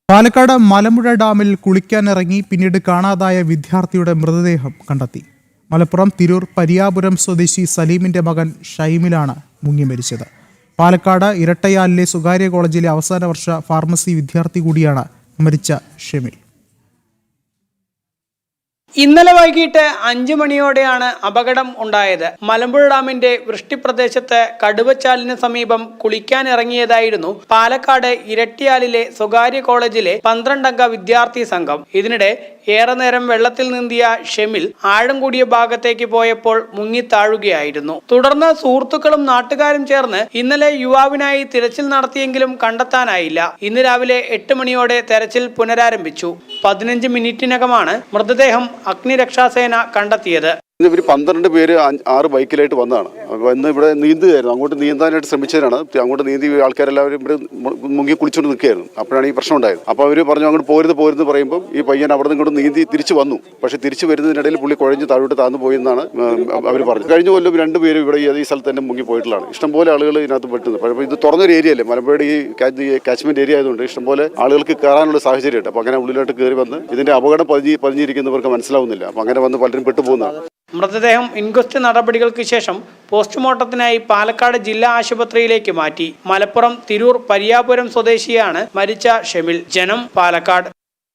പാലക്കാട് മലമ്പുഴ ഡാമിൽ കുളിക്കാനിറങ്ങി പിന്നീട് കാണാതായ വിദ്യാർത്ഥിയുടെ മൃതദേഹം കണ്ടെത്തി. മലപ്പുറം തിരൂർ പരിയാപുരം സ്വദേശി സലീമിന്റെ മകൻ ഷൈമിലാണ് മുങ്ങി മരിച്ചത്. പാലക്കാട് ഇരട്ടയാലിലെ സ്വകാര്യ കോളേജിലെ അവസാന വർഷ ഫാർമസി വിദ്യാർത്ഥി കൂടിയാണ് മരിച്ച ഷെമിൽ. ഇന്നലെ വൈകിട്ട് 5 മണിയോടെയാണ് അപകടം ഉണ്ടായത്. മലമ്പുഴ ഡാമിന്റെ വൃഷ്ടിപ്രദേശത്ത് കടുവച്ചാലിന് സമീപം കുളിക്കാനിറങ്ങിയതായിരുന്നു പാലക്കാട് ഇരട്ടിയാലിലെ സ്വകാര്യ കോളേജിലെ 12-അംഗ വിദ്യാർത്ഥി സംഘം. ഇതിനിടെ ഏറെ നേരം വെള്ളത്തിൽ നീന്തിയ ഷെമിൽ ആഴം കൂടിയ ഭാഗത്തേക്ക് പോയപ്പോൾ മുങ്ങിത്താഴുകയായിരുന്നു. തുടർന്ന് സുഹൃത്തുക്കളും നാട്ടുകാരും ചേർന്ന് ഇന്നലെ യുവാവിനായി തിരച്ചിൽ നടത്തിയെങ്കിലും കണ്ടെത്താനായില്ല. ഇന്ന് രാവിലെ 8 മണിയോടെ തെരച്ചിൽ പുനരാരംഭിച്ചു. 15 മിനിറ്റിനകമാണ് മൃതദേഹം അഗ്നിരക്ഷാസേന കണ്ടെത്തിയത്. ഇവർ 12 പേര് 6 ബൈക്കിലായിട്ട് വന്നതാണ്. ഇന്ന് ഇവിടെ നീന്തുകയായിരുന്നു. അങ്ങോട്ട് നീന്താനായിട്ട് ശ്രമിച്ചതിനാണ്. അങ്ങോട്ട് നീന്തി ആൾക്കാരെല്ലാവരും ഇവിടെ മുങ്ങി കുളിച്ചുകൊണ്ട് നിൽക്കുകയായിരുന്നു. അപ്പോഴാണ് ഈ പ്രശ്നം ഉണ്ടായത്. അപ്പോൾ അവർ പറഞ്ഞു അങ്ങോട്ട് പോരുന്ന് പറയുമ്പോൾ ഈ പയ്യൻ അവിടെ നിന്ന് ഇങ്ങോട്ട് നീന്തി തിരിച്ചു വന്നു. പക്ഷേ തിരിച്ചു വരുന്നതിനിടയിൽ പുള്ളി കുഴഞ്ഞ് താഴോട്ട് താന്നു പോയെന്നാണ് അവർ പറഞ്ഞത്. കഴിഞ്ഞ കൊല്ലം 2 പേര് ഇവിടെ ഈ സ്ഥലത്ത് തന്നെ മുങ്ങി പോയിട്ടുള്ളതാണ്. ഇഷ്ടംപോലെ ആളുകൾ ഇതിനകത്ത് പെട്ടുന്നത്. അപ്പോൾ ഇത് തുറന്നൊരു ഏരിയ അല്ലേ, മലമ്പുഴയുടെ ഈ കാച്ച്മെന്റ് ഏരിയ ആയതുകൊണ്ട് ഇഷ്ടംപോലെ ആളുകൾക്ക് കയറാനുള്ള സാഹചര്യമുണ്ട്. അപ്പോൾ അങ്ങനെ ഉള്ളിലോട്ട് കയറി വന്ന് ഇതിന്റെ അപകടം പതിഞ്ഞിരിക്കുന്നവർക്ക് മനസ്സിലാവുന്നില്ല. അപ്പോൾ അങ്ങനെ വന്ന് പലരും പെട്ടുപോകുന്നതാണ്. മൃതദേഹം ഇൻക്വസ്റ്റ് നടപടികൾക്ക് ശേഷം പോസ്റ്റ്മോർട്ടത്തിനായി പാലക്കാട് ജില്ലാ ആശുപത്രിയിലേക്ക് മാറ്റി. മലപ്പുറം തിരൂർ പരിയാപുരം സ്വദേശിയാണ് മരിച്ച ഷെമിൽ. ജനം, പാലക്കാട്.